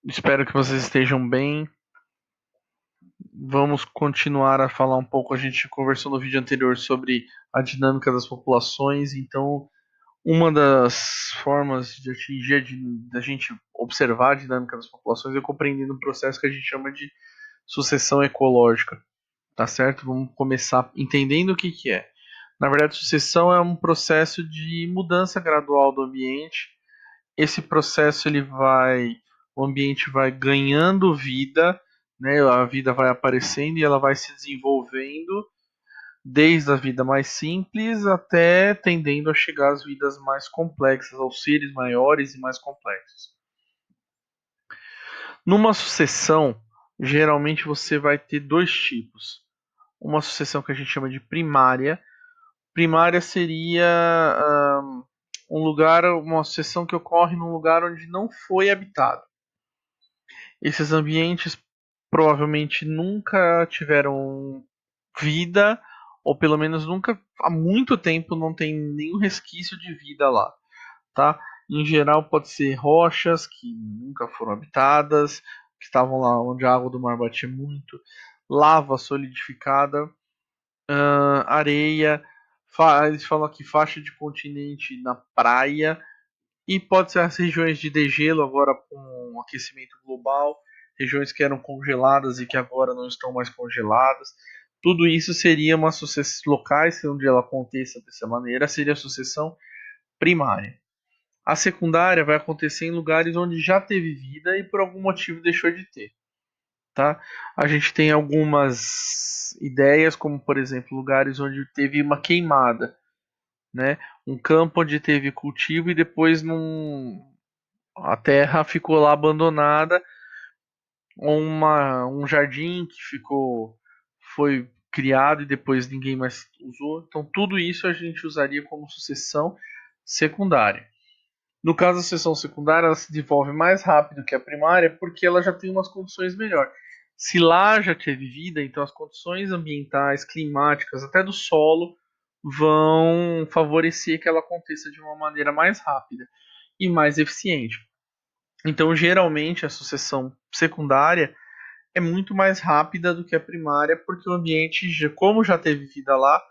Espero que vocês estejam bem. Vamos continuar a falar um pouco. A gente conversou no vídeo anterior sobre a dinâmica das populações. Então, uma das formas de atingir, da gente observar a dinâmica das populações é compreendendo um processo que a gente chama de sucessão ecológica. Tá certo? Vamos começar entendendo o que que é. Na verdade, sucessão é um processo de mudança gradual do ambiente. Esse processo o ambiente vai ganhando vida, né? A vida vai aparecendo e ela vai se desenvolvendo desde a vida mais simples até tendendo a chegar às vidas mais complexas, aos seres maiores e mais complexos. Numa sucessão, geralmente você vai ter dois tipos. Uma sucessão que a gente chama de primária. Primária seria um lugar, uma sucessão que ocorre num lugar onde não foi habitado. Esses ambientes provavelmente nunca tiveram vida, ou pelo menos nunca, há muito tempo não tem nenhum resquício de vida lá, tá? Em geral pode ser rochas que nunca foram habitadas, que estavam lá onde a água do mar batia muito, lava solidificada, areia, eles falam aqui faixa de continente na praia, e pode ser as regiões de degelo agora com o aquecimento global, regiões que eram congeladas e que agora não estão mais congeladas. Tudo isso seria uma sucessão locais onde ela aconteça dessa maneira, seria a sucessão primária. A secundária vai acontecer em lugares onde já teve vida e por algum motivo deixou de ter, tá? A gente tem algumas ideias, como por exemplo, lugares onde teve uma queimada, né? Um campo onde teve cultivo e depois não, a terra ficou lá abandonada, um jardim que foi criado e depois ninguém mais usou. Então tudo isso a gente usaria como sucessão secundária. No caso da sucessão secundária, ela se desenvolve mais rápido que a primária porque ela já tem umas condições melhores. Se lá já teve vida, então as condições ambientais, climáticas, até do solo, vão favorecer que ela aconteça de uma maneira mais rápida e mais eficiente. Então, geralmente, a sucessão secundária é muito mais rápida do que a primária, porque o ambiente, como já teve vida lá,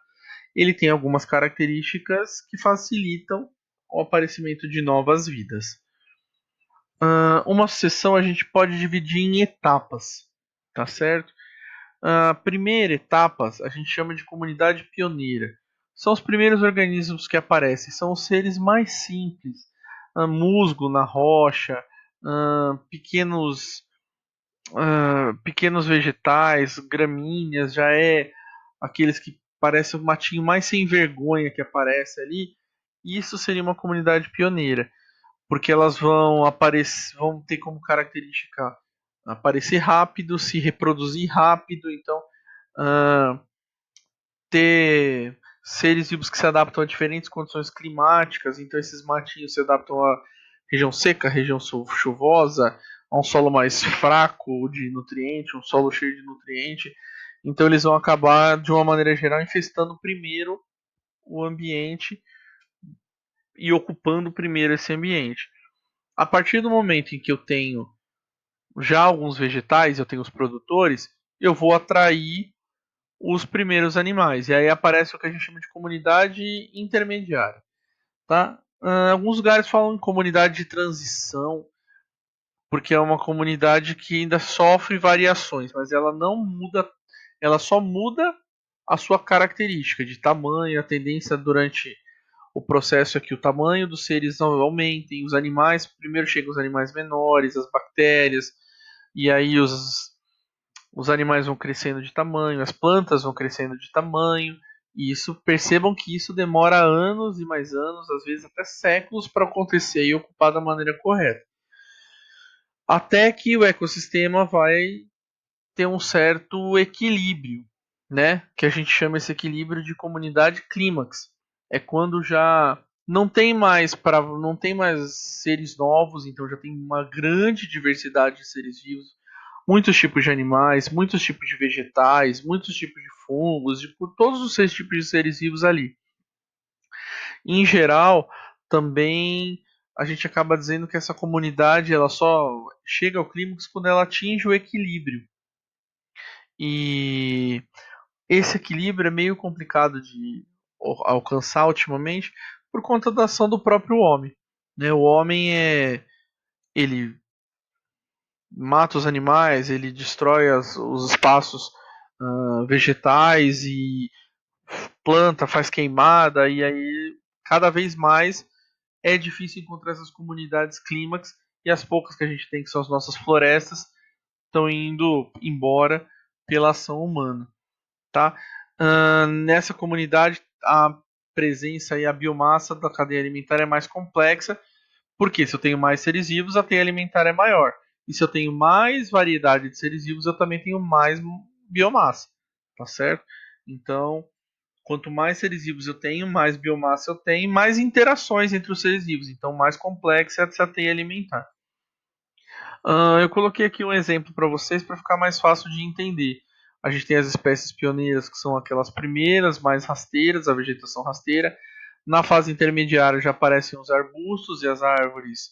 ele tem algumas características que facilitam o aparecimento de novas vidas. Uma sucessão a gente pode dividir em etapas, tá certo? A primeira etapa a gente chama de comunidade pioneira. São os primeiros organismos que aparecem, são os seres mais simples, musgo na rocha, pequenos pequenos vegetais, gramíneas, já é aqueles que parecem o matinho mais sem vergonha que aparece ali. Isso seria uma comunidade pioneira, porque elas vão ter como característica aparecer rápido, se reproduzir rápido, então uh, ter seres vivos que se adaptam a diferentes condições climáticas, então esses matinhos se adaptam a região seca, região chuvosa, a um solo mais fraco de nutriente, um solo cheio de nutriente. Então eles vão acabar, de uma maneira geral, infestando primeiro o ambiente e ocupando primeiro esse ambiente. A partir do momento em que eu tenho já alguns vegetais, eu tenho os produtores, eu vou atrair os primeiros animais. E aí aparece o que a gente chama de comunidade intermediária. Tá? Alguns lugares falam em comunidade de transição, porque é uma comunidade que ainda sofre variações, mas ela não muda, ela só muda a sua característica de tamanho, a tendência durante o processo é que o tamanho dos seres aumentem, os animais, primeiro chegam os animais menores, as bactérias, e aí os animais vão crescendo de tamanho, as plantas vão crescendo de tamanho, e isso percebam que isso demora anos e mais anos, às vezes até séculos, para acontecer e ocupar da maneira correta. Até que o ecossistema vai ter um certo equilíbrio, né? Que a gente chama esse equilíbrio de comunidade clímax. É quando já não tem mais seres novos, então já tem uma grande diversidade de seres vivos, muitos tipos de animais, muitos tipos de vegetais, muitos tipos de fungos, de todos os seis tipos de seres vivos ali. Em geral, também a gente acaba dizendo que essa comunidade ela só chega ao clímax quando ela atinge o equilíbrio. E esse equilíbrio é meio complicado de alcançar ultimamente por conta da ação do próprio homem. Né? O homem ele mata os animais, ele destrói os espaços vegetais e planta, faz queimada, e aí cada vez mais é difícil encontrar essas comunidades clímax, e as poucas que a gente tem, que são as nossas florestas, estão indo embora pela ação humana. Tá? Nessa comunidade, a presença e a biomassa da cadeia alimentar é mais complexa, porque se eu tenho mais seres vivos, a teia alimentar é maior. E se eu tenho mais variedade de seres vivos, eu também tenho mais biomassa. Tá certo? Então, quanto mais seres vivos eu tenho, mais biomassa eu tenho, mais interações entre os seres vivos. Então, mais complexa é essa teia alimentar. Eu coloquei aqui um exemplo para vocês para ficar mais fácil de entender. A gente tem as espécies pioneiras, que são aquelas primeiras, mais rasteiras, a vegetação rasteira. Na fase intermediária já aparecem os arbustos e as árvores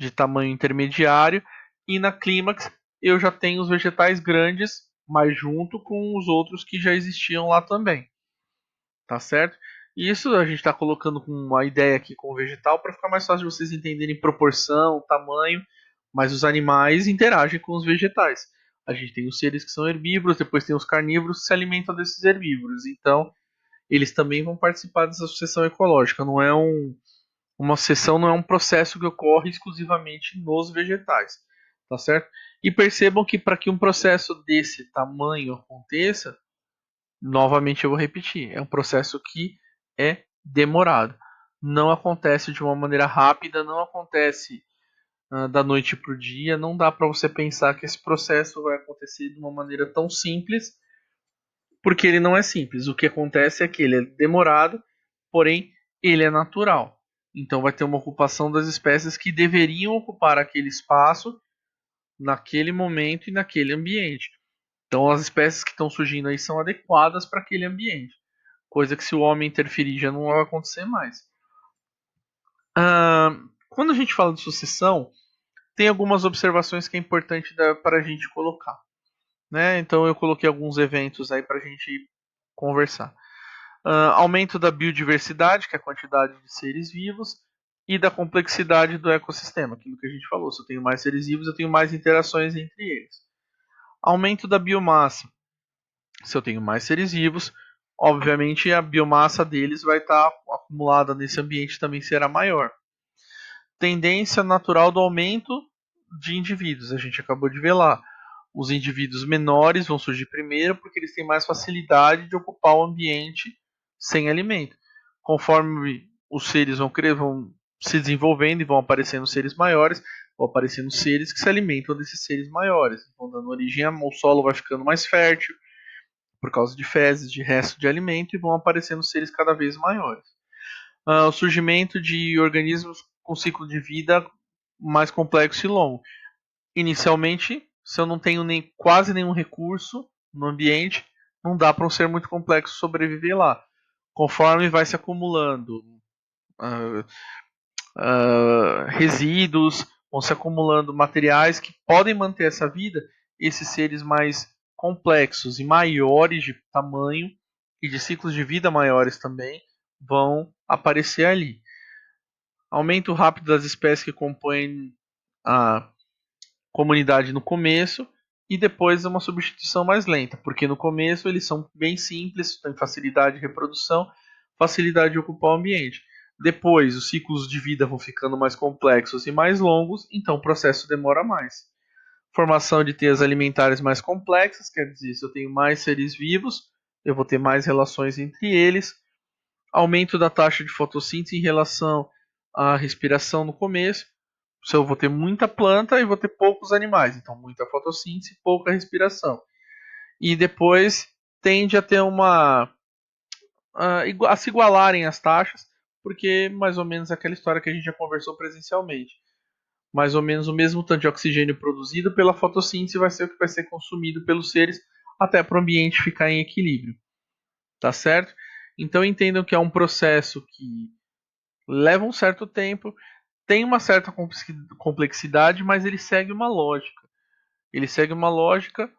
de tamanho intermediário. E na clímax eu já tenho os vegetais grandes, mas junto com os outros que já existiam lá também. Tá certo? E isso a gente está colocando com uma ideia aqui com o vegetal para ficar mais fácil de vocês entenderem proporção, tamanho, mas os animais interagem com os vegetais. A gente tem os seres que são herbívoros, depois tem os carnívoros que se alimentam desses herbívoros. Então, eles também vão participar dessa sucessão ecológica. Uma sucessão não é um processo que ocorre exclusivamente nos vegetais, tá certo? E percebam que para que um processo desse tamanho aconteça, novamente eu vou repetir, é um processo que é demorado. Não acontece de uma maneira rápida, não acontece da noite para o dia. Não dá para você pensar que esse processo vai acontecer de uma maneira tão simples, porque ele não é simples. O que acontece é que ele é demorado, porém ele é natural. Então vai ter uma ocupação das espécies que deveriam ocupar aquele espaço naquele momento e naquele ambiente. Então as espécies que estão surgindo aí são adequadas para aquele ambiente. Coisa que se o homem interferir já não vai acontecer mais. Quando a gente fala de sucessão, tem algumas observações que é importante para a gente colocar. Né? Então eu coloquei alguns eventos aí para a gente conversar. Aumento da biodiversidade, que é a quantidade de seres vivos, e da complexidade do ecossistema, aquilo que a gente falou. Se eu tenho mais seres vivos, eu tenho mais interações entre eles. Aumento da biomassa. Se eu tenho mais seres vivos, obviamente a biomassa deles vai estar acumulada nesse ambiente, também será maior. Tendência natural do aumento de indivíduos, a gente acabou de ver lá. Os indivíduos menores vão surgir primeiro porque eles têm mais facilidade de ocupar o ambiente sem alimento. Conforme os seres vão se desenvolvendo e vão aparecendo seres maiores, vão aparecendo seres que se alimentam desses seres maiores, vão dando origem ao solo, vai ficando mais fértil por causa de fezes, de resto de alimento, e vão aparecendo seres cada vez maiores. O surgimento de organismos com ciclo de vida mais complexo e longo. Inicialmente, se eu não tenho quase nenhum recurso no ambiente, não dá para um ser muito complexo sobreviver lá. Conforme vai se acumulando uh, resíduos, vão se acumulando materiais que podem manter essa vida, esses seres mais complexos e maiores de tamanho e de ciclos de vida maiores também vão aparecer ali. Aumento rápido das espécies que compõem a comunidade no começo e depois uma substituição mais lenta, porque no começo eles são bem simples, têm facilidade de reprodução, facilidade de ocupar o ambiente. Depois, os ciclos de vida vão ficando mais complexos e mais longos, então o processo demora mais. Formação de teias alimentares mais complexas, quer dizer, se eu tenho mais seres vivos, eu vou ter mais relações entre eles. Aumento da taxa de fotossíntese em relação à respiração no começo. Se eu vou ter muita planta e vou ter poucos animais, então muita fotossíntese, pouca respiração. E depois tende a ter a se igualarem as taxas, porque mais ou menos aquela história que a gente já conversou presencialmente. Mais ou menos o mesmo tanto de oxigênio produzido pela fotossíntese vai ser o que vai ser consumido pelos seres até para o ambiente ficar em equilíbrio. Tá certo? Então entendam que é um processo que leva um certo tempo, tem uma certa complexidade, mas ele segue uma lógica. Ele segue uma lógica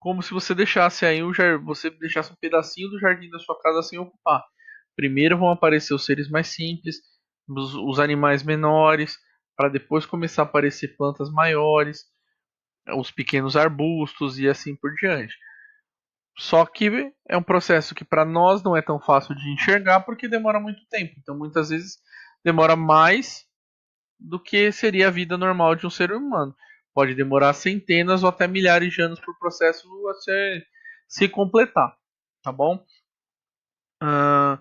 como se você deixasse aí você deixasse um pedacinho do jardim da sua casa sem ocupar. Primeiro vão aparecer os seres mais simples, os animais menores, para depois começar a aparecer plantas maiores, os pequenos arbustos e assim por diante. Só que é um processo que para nós não é tão fácil de enxergar porque demora muito tempo. Então muitas vezes demora mais do que seria a vida normal de um ser humano. Pode demorar centenas ou até milhares de anos para o processo se completar, tá bom? Uh,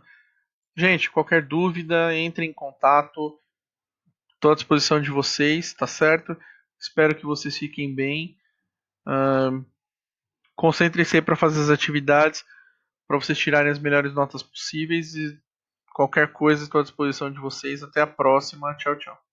gente, qualquer dúvida, entre em contato. Estou à disposição de vocês, tá certo? Espero que vocês fiquem bem. Concentrem-se para fazer as atividades, para vocês tirarem as melhores notas possíveis. E qualquer coisa, estou à disposição de vocês. Até a próxima. Tchau, tchau.